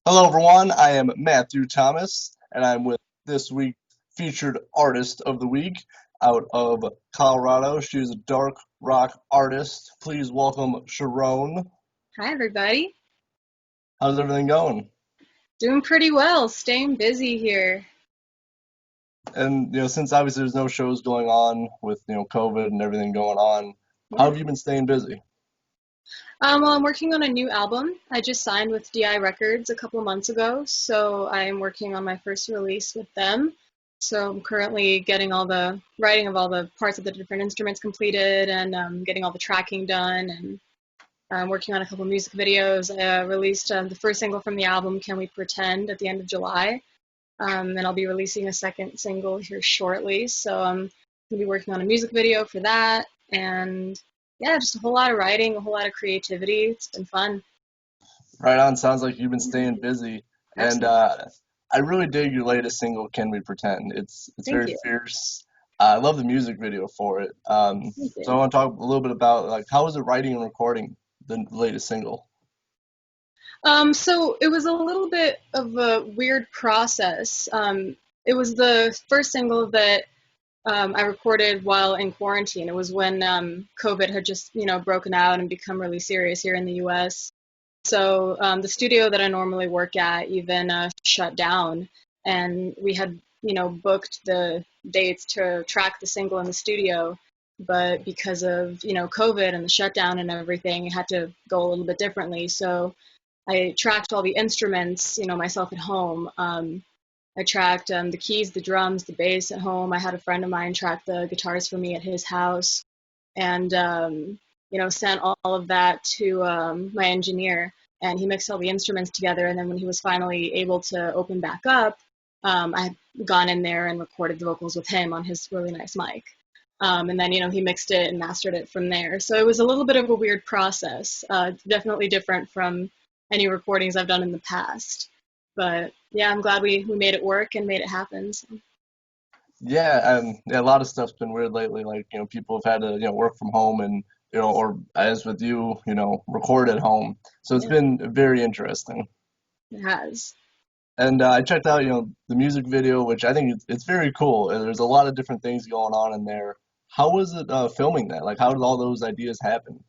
Hello, everyone. I am Matthew Thomas, and I'm with this week's featured artist of the week out of Colorado. She is a dark rock artist. Please welcome Sharone. Hi, everybody. How's everything going? Doing pretty well, staying busy here. And since obviously there's no shows going on with COVID and everything going on, how Yeah. have you been staying busy? Well, I'm working on a new album. I just signed with DI Records a couple months ago, so I am working on my first release with them. So I'm currently getting all the writing of all the parts of the different instruments completed and getting all the tracking done. And I'm working on a couple music videos. I released the first single from the album, Can We Pretend, at the end of July. And I'll be releasing a second single here shortly. So I'm going to be working on a music video for that. And yeah, just a whole lot of writing, a whole lot of creativity. It's been fun. Right on. Sounds like you've been staying busy, and Absolutely. I really dig your latest single, "Can We Pretend." It's Thank very you. fierce. I love the music video for it. Thank So I you. want to talk a little bit about like how was it writing and recording the latest single? So it was a little bit of a weird process. It was the first single that I recorded while in quarantine. It was when COVID had just, broken out and become really serious here in the U.S. So the studio that I normally work at even shut down, and we had booked the dates to track the single in the studio, but because of COVID and the shutdown and everything, it had to go a little bit differently. So I tracked all the instruments, myself at home. I tracked the keys, the drums, the bass at home. I had a friend of mine track the guitars for me at his house, and sent all of that to my engineer, and he mixed all the instruments together. And then when he was finally able to open back up, I had gone in there and recorded the vocals with him on his really nice mic. And then he mixed it and mastered it from there. So it was a little bit of a weird process. Definitely different from any recordings I've done in the past. But yeah, I'm glad we made it work and made it happen. So, Yeah, yeah, a lot of stuff's been weird lately. Like people have had to work from home and or as with you, record at home. So it's yeah, been very interesting. it has. And I checked out, the music video, which I think it's very cool. And there's a lot of different things going on in there. How was it filming that? Like, how did all those ideas happen?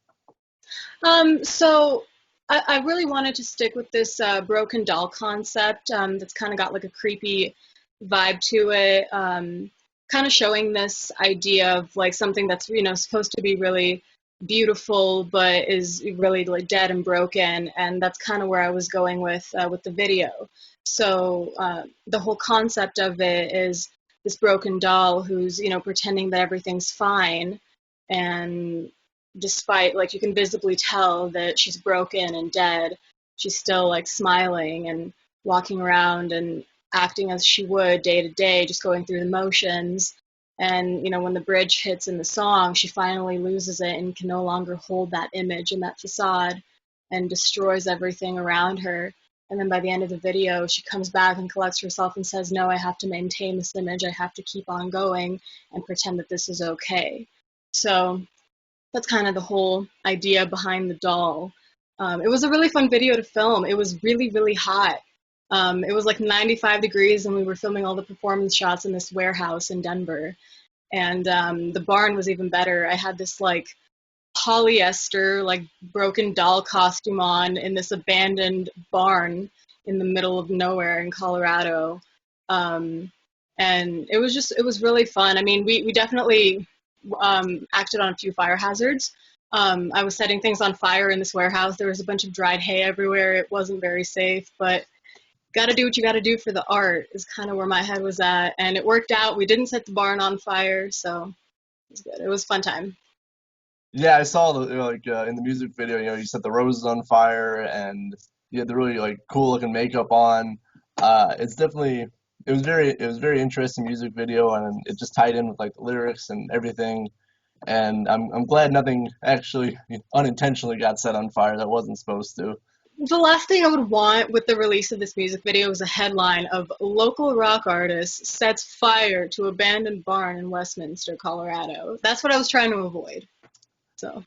So I really wanted to stick with this broken doll concept that's kind of got like a creepy vibe to it. Kind of showing this idea of like something that's supposed to be really beautiful but is really like dead and broken, and that's kind of where I was going with the video. So the whole concept of it is this broken doll who's pretending that everything's fine, and despite like you can visibly tell that she's broken and dead, she's still like smiling and walking around and acting as she would day to day, just going through the motions. And when the bridge hits in the song, she finally loses it and can no longer hold that image and that facade, and destroys everything around her. And then by the end of the video, she comes back and collects herself and says, no, I have to maintain this image. I have to keep on going and pretend that this is okay. So that's kind of the whole idea behind the doll. It was a really fun video to film. It was really, really hot. It was like 95 degrees, and we were filming all the performance shots in this warehouse in Denver. And the barn was even better. I had this like polyester, like broken doll costume on in this abandoned barn in the middle of nowhere in Colorado. Um, and it was really fun. I mean, we definitely acted on a few fire hazards. I was setting things on fire in this warehouse. There was a bunch of dried hay everywhere. It wasn't very safe, but got to do what you got to do for the art is kind of where my head was at. And it worked out. We didn't set the barn on fire, so it was good. It was a fun time. Yeah, I saw the like in the music video, you set the roses on fire and you had the really like cool looking makeup on. It's definitely it was very interesting music video and it just tied in with like the lyrics and everything. And I'm glad nothing actually unintentionally got set on fire that wasn't supposed to. The last thing I would want with the release of this music video was a headline of local rock artist sets fire to abandoned barn in Westminster, Colorado. That's what I was trying to avoid. So,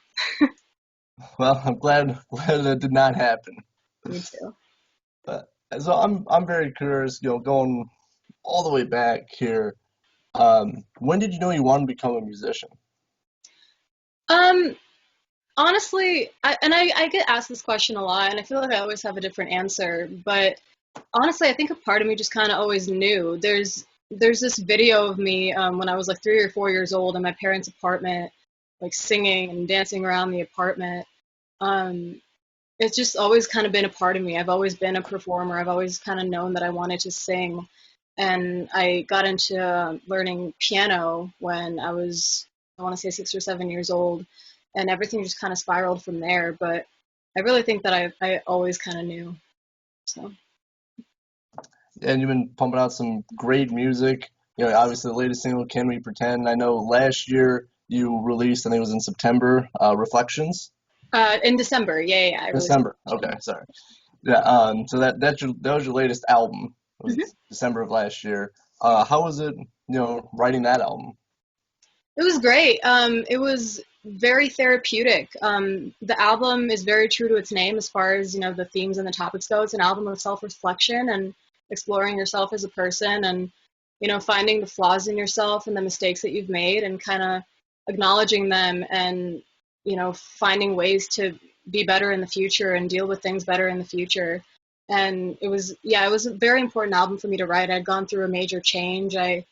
Well, I'm glad that did not happen. me too. But So I'm very curious, going all the way back here. When did you know you wanted to become a musician? Um, Honestly, I get asked this question a lot, and I feel like I always have a different answer. But honestly, I think a part of me just kind of always knew. There's this video of me when I was like 3 or 4 years old in my parents' apartment, like singing and dancing around the apartment. Um, it's just always kind of been a part of me. I've always been a performer. I've always kind of known that I wanted to sing. And I got into learning piano when I want to say 6 or 7 years old. And everything just kind of spiraled from there. But I really think that I always kind of knew. So, And you've been pumping out some great music. Obviously the latest single, "Can We Pretend?" I know last year you released, I think it was in September, "Reflections." in December, yeah, I released December. Okay, Reflections. sorry. Yeah. So that was your latest album. It was Mhm. December of last year. How was it, writing that album? It was great. It was very therapeutic. The album is very true to its name as far as the themes and the topics go. It's an album of self-reflection and exploring yourself as a person, and finding the flaws in yourself and the mistakes that you've made, and kind of acknowledging them, and finding ways to be better in the future and deal with things better in the future. And it was a very important album for me to write. I'd gone through a major change. I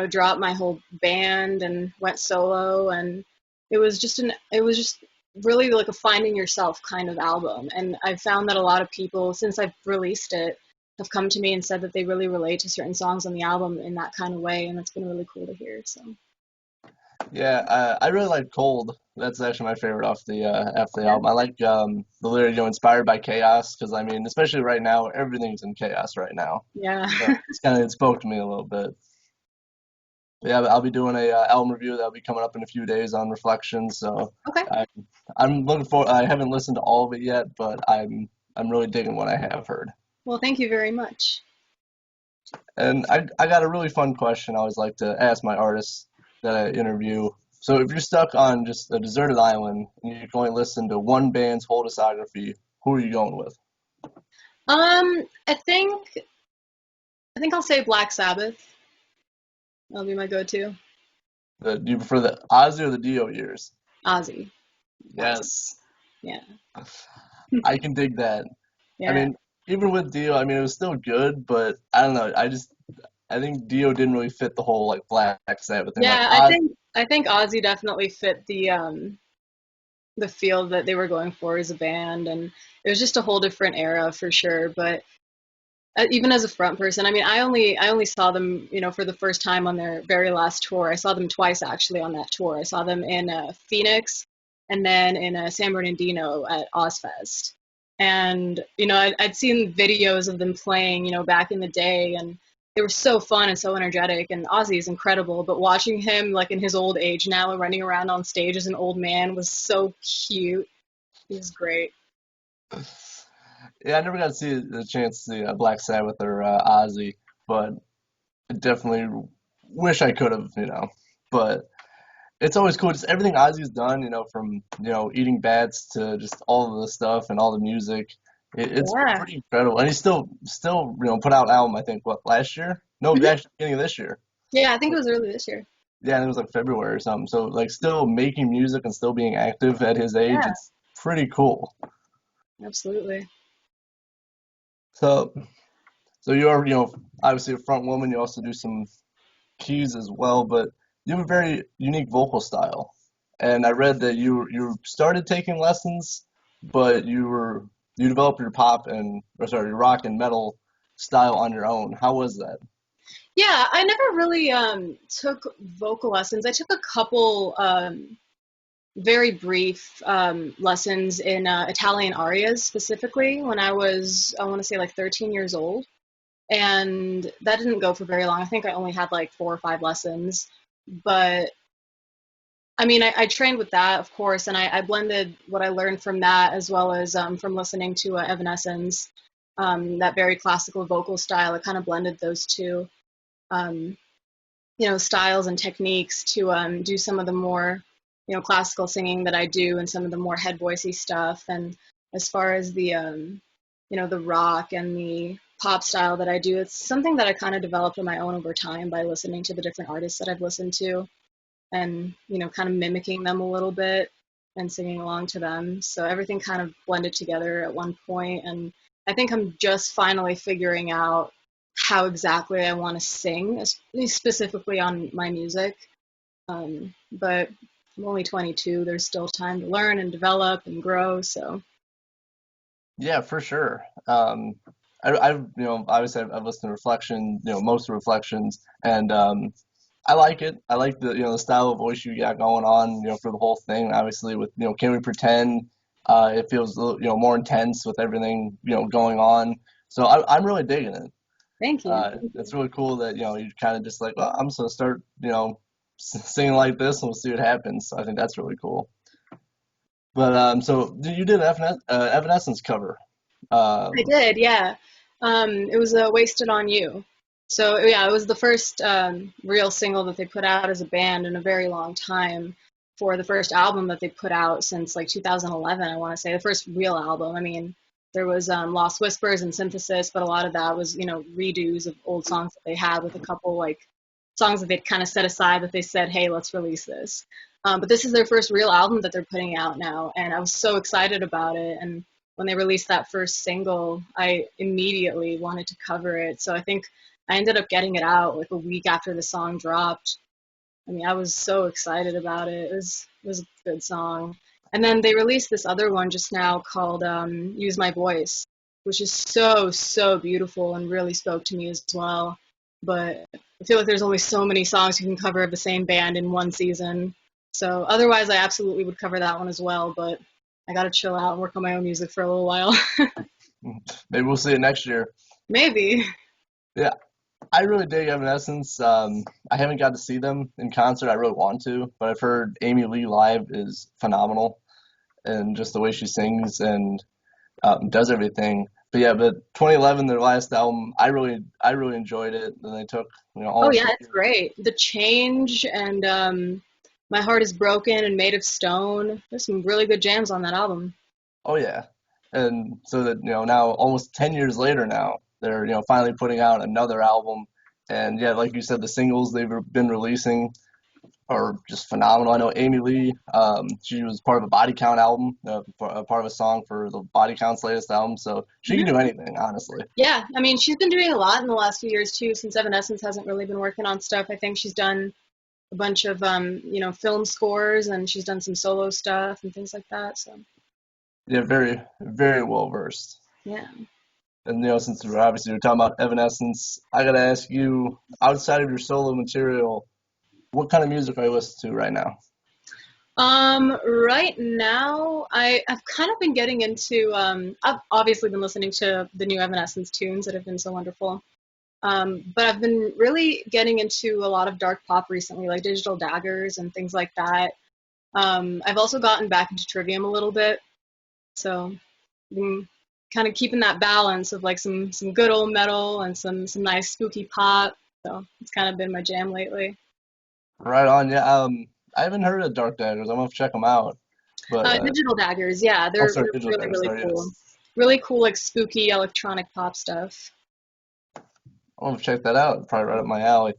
dropped my whole band and went solo, and it was just really like a finding yourself kind of album. And I've found that a lot of people, since I've released it, have come to me and said that they really relate to certain songs on the album in that kind of way, and that's been really cool to hear. So Yeah, I really like "Cold." That's actually my favorite off the yeah, album. I like the lyric, "Inspired by chaos," because I mean, especially right now, everything's in chaos right now. yeah. So it spoke to me a little bit. Yeah, I'll be doing a album review that'll be coming up in a few days on Reflections. So Okay. I, I'm looking for. I haven't listened to all of it yet, but I'm really digging what I have heard. Well, thank you very much. And I got a really fun question I always like to ask my artists that I interview. So if you're stuck on just a deserted island and you can only listen to one band's whole discography, who are you going with? I think I'll say Black Sabbath. That'll be my go-to. Do you prefer the Ozzy or the Dio years? Ozzy. Black Sabbath. Yes, Yeah. I can dig that. I Yeah. mean, even with Dio, I mean, it was still good, but I don't know. I think Dio didn't really fit the whole like Black Sabbath thing. Like Yeah, Oz, I think Ozzy definitely fit the feel that they were going for as a band, and it was just a whole different era for sure. But even as a front person, I mean, I only saw them, for the first time on their very last tour. I saw them twice actually on that tour. I saw them in Phoenix, and then in San Bernardino at Ozfest. And I'd seen videos of them playing, back in the day, and they were so fun and so energetic. And Ozzy is incredible, but watching him like in his old age now and running around on stage as an old man was so cute. He was great. yeah, I never got to see the chance to see Black Sabbath or Ozzy, but I definitely wish I could have. But it's always cool. Just everything Ozzy's done, from eating bats to just all of the stuff and all the music. It's Yeah, pretty incredible, and he still put out an album. I think what, last year? No, Mhm. actually beginning of this year. Yeah, I think it was early this year. Yeah, I think it was like February or something. So like still making music and still being active at his age. Yeah, It's pretty cool. absolutely. So you are obviously a front woman. You also do some keys as well, but you have a very unique vocal style. And I read that you started taking lessons, but you developed your pop and or sorry, your rock and metal style on your own. How was that? Yeah, I never really took vocal lessons. I took a couple very brief lessons in Italian arias specifically when I want to say like 13 years old. And that didn't go for very long. I think I only had like 4 or 5 lessons. But I mean, I trained with that, of course, and I blended what I learned from that as well as from listening to Evanescence, that very classical vocal style. I kind of blended those two. Um, styles and techniques to do some of the more, classical singing that I do and some of the more head voicey stuff. And as far as the rock and the pop style that I do. It's something that I kind of developed on my own over time by listening to the different artists that I've listened to and, kind of mimicking them a little bit and singing along to them. So everything kind of blended together at one point, and I think I'm just finally figuring out how exactly I want to sing, specifically on my music. But I'm only 22. There's still time to learn and develop and grow. So Yeah, for sure. I've obviously I've listened to Reflection, most of Reflections, and I like it. I like the style of voice you got going on, for the whole thing. Obviously, with Can We Pretend? It feels a little, more intense with everything going on. So I'm really digging it. thank you. It's really cool that you're kind of just like, well, I'm just gonna start singing like this, and we'll see what happens. So I think that's really cool. But so you did an Evanescence cover. I Um, did, yeah. It was Wasted on You. So yeah, it was the first real single that they put out as a band in a very long time for the first album that they put out since like 2011, I want to say, the first real album. I mean, there was Lost Whispers and Synthesis, but a lot of that was, redos of old songs that they had with a couple like songs that they'd kind of set aside that they said, hey, let's release this. But this is their first real album that they're putting out now, and I was so excited about it. And when they released that first single, I immediately wanted to cover it. So I think I ended up getting it out like a week after the song dropped. I mean, I was so excited about it. It was a good song. And then they released this other one just now called Use My Voice, which is so beautiful and really spoke to me as well. But I feel like there's only so many songs you can cover of the same band in one season. So otherwise, I absolutely would cover that one as well. But I got to chill out and work on my own music for a little while. Maybe we'll see it next year. Maybe. Yeah, I really dig Evanescence. I haven't got to see them in concert. I really want to, but I've heard Amy Lee live is phenomenal, and just the way she sings and does everything. But yeah, but 2011, their last album, I really enjoyed it. And they took Oh almost yeah, a it's year. great. The Change and My Heart is Broken and Made of Stone. There's some really good jams on that album. Oh yeah, and so that now almost 10 years later now they're finally putting out another album, and yeah, like you said, the singles they've been releasing are just phenomenal. I know Amy Lee, she was part of a Body Count album, part of a song for the Body Count's latest album, so she can Hmm. do anything, honestly. Yeah, I mean, she's been doing a lot in the last few years too, since Evanescence hasn't really been working on stuff. I think she's done a bunch of film scores and she's done some solo stuff and things like that. So Yeah, very very well versed. yeah. And since we're talking about Evanescence, I gotta ask you, outside of your solo material, what kind of music are you listening to right now? Right now, I've kind of been getting into, I've obviously been listening to the new Evanescence tunes that have been so wonderful. But I've been really getting into a lot of dark pop recently, like Digital Daggers and things like that. I've also gotten back into Trivium a little bit, so I've been kind of keeping that balance of like some good old metal and some nice spooky pop. So it's kind of been my jam lately. Right on, yeah. I haven't heard of Dark Daggers. I'm gonna have to check them out. But Digital Daggers, yeah, oh, they're sorry, they're Digital really Daggers. really Sorry, cool, yes. really cool like spooky electronic pop stuff. I'll have to check that out. Probably right up my alley.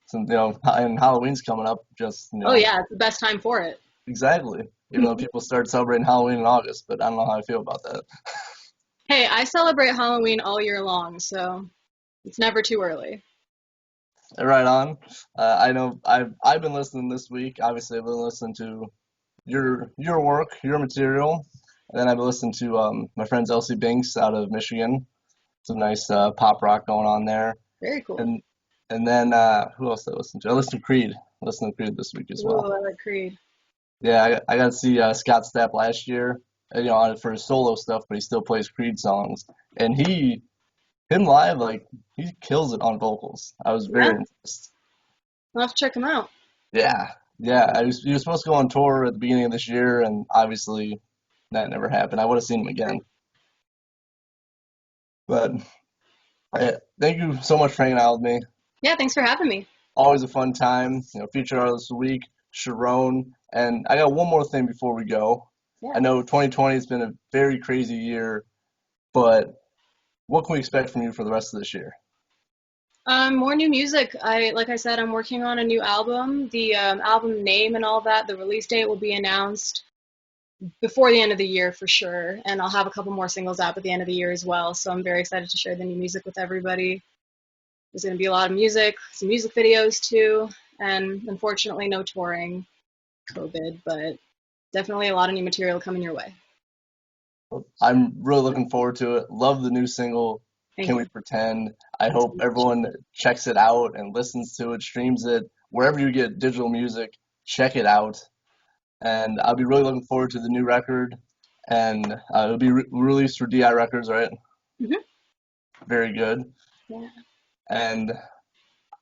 Since and Halloween's coming up. Just Oh yeah, it's the best time for it. exactly. Even though people start celebrating Halloween in August, but I don't know how I feel about that. Hey, I celebrate Halloween all year long, so it's never too early. Right on. I know I've been listening this week. Obviously, I've been listening to your work, your material, and then I've been listening to my friends Elsie Binks out of Michigan. Some nice pop rock going on there, Very cool. and and then who else did I listen to? I listened to Creed. I listened to Creed this week as well. Ooh, I like Creed. Yeah, I got to see Scott Stapp last year, for his solo stuff, but he still plays Creed songs, and him live, like he kills it on vocals. I was Yeah, very impressed. I'll have to check them out. Yeah, yeah. He was supposed to go on tour at the beginning of this year, and obviously that never happened. I would have seen him again, but thank you so much for hanging out with me. Yeah, thanks for having me. Always a fun time. Feature artist of the week, Sharone. And I got one more thing before we go. Yeah. I know 2020 has been a very crazy year, but what can we expect from you for the rest of this year? More new music. Like I said, I'm working on a new album. The album name and all that, the release date will be announced before the end of the year for sure. And I'll have a couple more singles out at the end of the year as well. So I'm very excited to share the new music with everybody. There's going to be a lot of music, some music videos too, and unfortunately no touring, COVID, but definitely a lot of new material coming your way. I'm really looking forward to it. Love the new single, Thank Can We you. Pretend? I Thanks so hope much. everyone checks it out and listens to it, streams it, wherever you get digital music, check it out. And I'll be really looking forward to the new record. And it'll be released through DI Records, right? Hmm. Very good. Yeah. And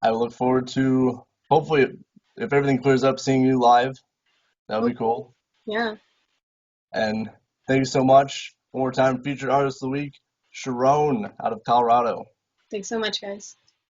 I look forward to, hopefully, if everything clears up, seeing you live. That would Hope. be cool. Yeah. And thank you so much. One more time, featured artist of the week, Sharone out of Colorado. Thanks so much, guys.